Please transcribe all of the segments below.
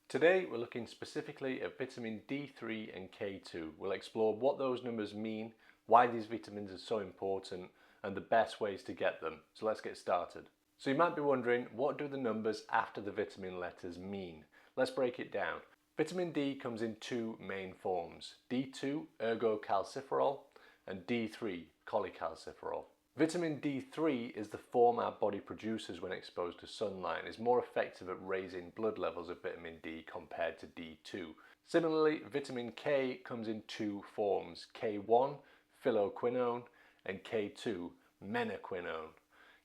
Today we're looking specifically at vitamin D3 and K2. We'll explore what those numbers mean, why these vitamins are so important, and the best ways to get them. So let's get started. So you might be wondering, what do the numbers after the vitamin letters mean? Let's break it down. Vitamin D comes in two main forms: D2, ergocalciferol, and D3, cholecalciferol. Vitamin D3 is the form our body produces when exposed to sunlight and is more effective at raising blood levels of vitamin D compared to D2. Similarly, vitamin K comes in two forms: K1, phylloquinone, and K2, menaquinone.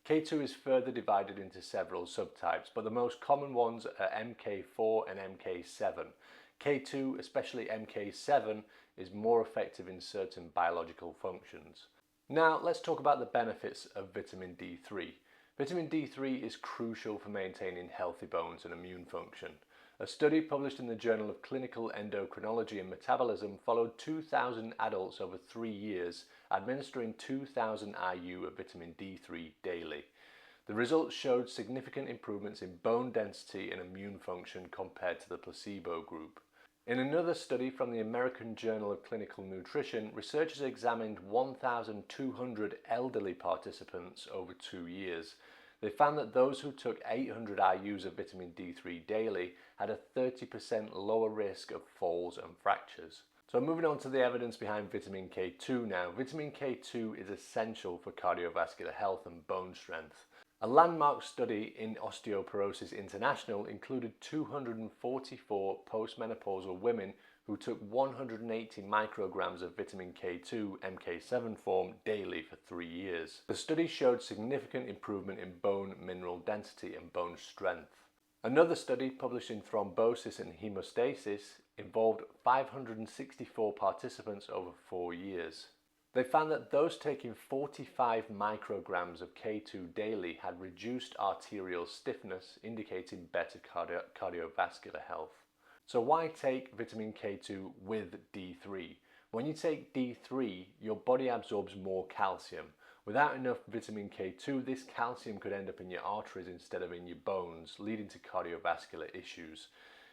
K2 is further divided into several subtypes, but the most common ones are MK4 and MK7. K2, especially MK7, is more effective in certain biological functions. Now let's talk about the benefits of vitamin D3. Vitamin D3 is crucial for maintaining healthy bones and immune function. A study published in the Journal of Clinical Endocrinology and Metabolism followed 2,000 adults over 3 years, administering 2,000 IU of vitamin D3 daily. The results showed significant improvements in bone density and immune function compared to the placebo group. In another study from the American Journal of Clinical Nutrition, researchers examined 1,200 elderly participants over 2 years. They found that those who took 800 IUs of vitamin D3 daily had a 30% lower risk of falls and fractures. So moving on to the evidence behind vitamin K2 now. Vitamin K2 is essential for cardiovascular health and bone strength. A landmark study in Osteoporosis International included 244 postmenopausal women who took 180 micrograms of vitamin K2 MK7 form daily for 3 years. The study showed significant improvement in bone mineral density and bone strength. Another study published in Thrombosis and Hemostasis involved 564 participants over 4 years. They found that those taking 45 micrograms of K2 daily had reduced arterial stiffness, indicating better cardiovascular health. So why take vitamin K2 with D3? When you take D3, your body absorbs more calcium. Without enough vitamin K2, this calcium could end up in your arteries instead of in your bones, leading to cardiovascular issues.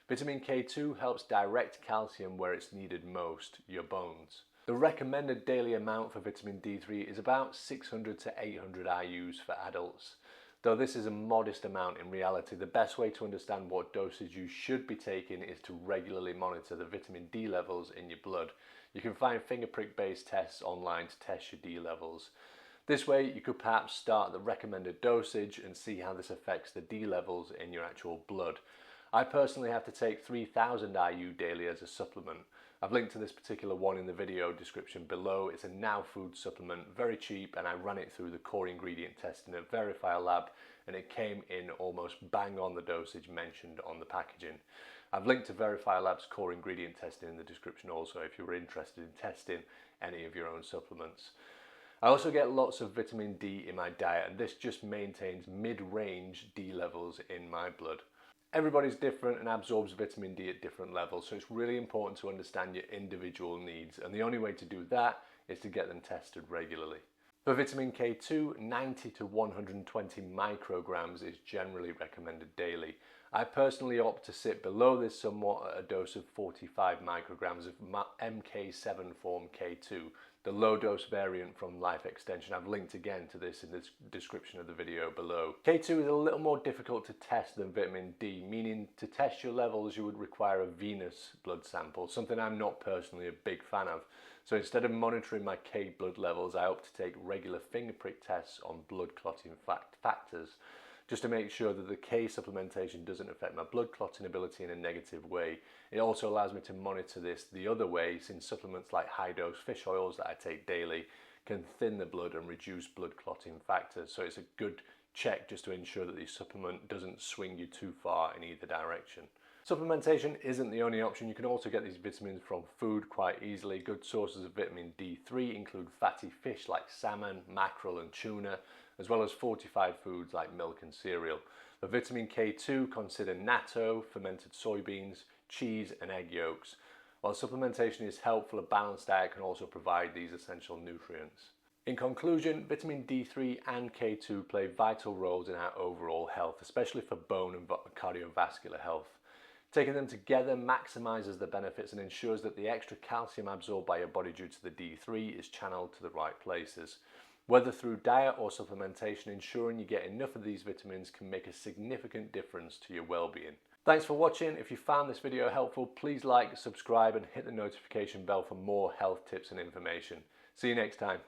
Vitamin K2 helps direct calcium where it's needed most, your bones. The recommended daily amount for vitamin D3 is about 600 to 800 IUs for adults. Though this is a modest amount in reality, the best way to understand what dosage you should be taking is to regularly monitor the vitamin D levels in your blood. You can find finger prick based tests online to test your D levels. This way you could perhaps start the recommended dosage and see how this affects the D levels in your actual blood. I personally have to take 3,000 IU daily as a supplement. I've linked to this particular one in the video description below. It's a Now Food supplement, very cheap, and I ran it through the core ingredient testing at Verifier lab, and it came in almost bang on the dosage mentioned on the packaging. I've linked to Verifier lab's core ingredient testing in the description also if you were interested in testing any of your own supplements. I also get lots of vitamin D in my diet, and this just maintains mid-range D levels in my blood. Everybody's different and absorbs vitamin D at different levels, so it's really important to understand your individual needs, and the only way to do that is to get them tested regularly. For vitamin K2, 90 to 120 micrograms is generally recommended daily. I personally opt to sit below this somewhat at a dose of 45 micrograms of MK7 form K2, the low dose variant from Life Extension. I've linked again to this in the description of the video below. K2 is a little more difficult to test than vitamin D, meaning to test your levels you would require a venous blood sample, something I'm not personally a big fan of. So instead of monitoring my K blood levels, I opt to take regular finger prick tests on blood clotting factors, just to make sure that the K supplementation doesn't affect my blood clotting ability in a negative way. It also allows me to monitor this the other way, since supplements like high dose fish oils that I take daily can thin the blood and reduce blood clotting factors. So it's a good check just to ensure that the supplement doesn't swing you too far in either direction. Supplementation isn't the only option. You can also get these vitamins from food quite easily. Good sources of vitamin D3 include fatty fish like salmon, mackerel and tuna, as well as fortified foods like milk and cereal. For vitamin K2, consider natto, fermented soybeans, cheese and egg yolks. While supplementation is helpful, a balanced diet can also provide these essential nutrients. In conclusion, vitamin D3 and K2 play vital roles in our overall health, especially for bone and cardiovascular health. Taking them together maximizes the benefits and ensures that the extra calcium absorbed by your body due to the D3 is channeled to the right places. Whether through diet or supplementation, ensuring you get enough of these vitamins can make a significant difference to your well-being. Thanks for watching. If you found this video helpful, please like, subscribe and hit the notification bell for more health tips and information. See you next time.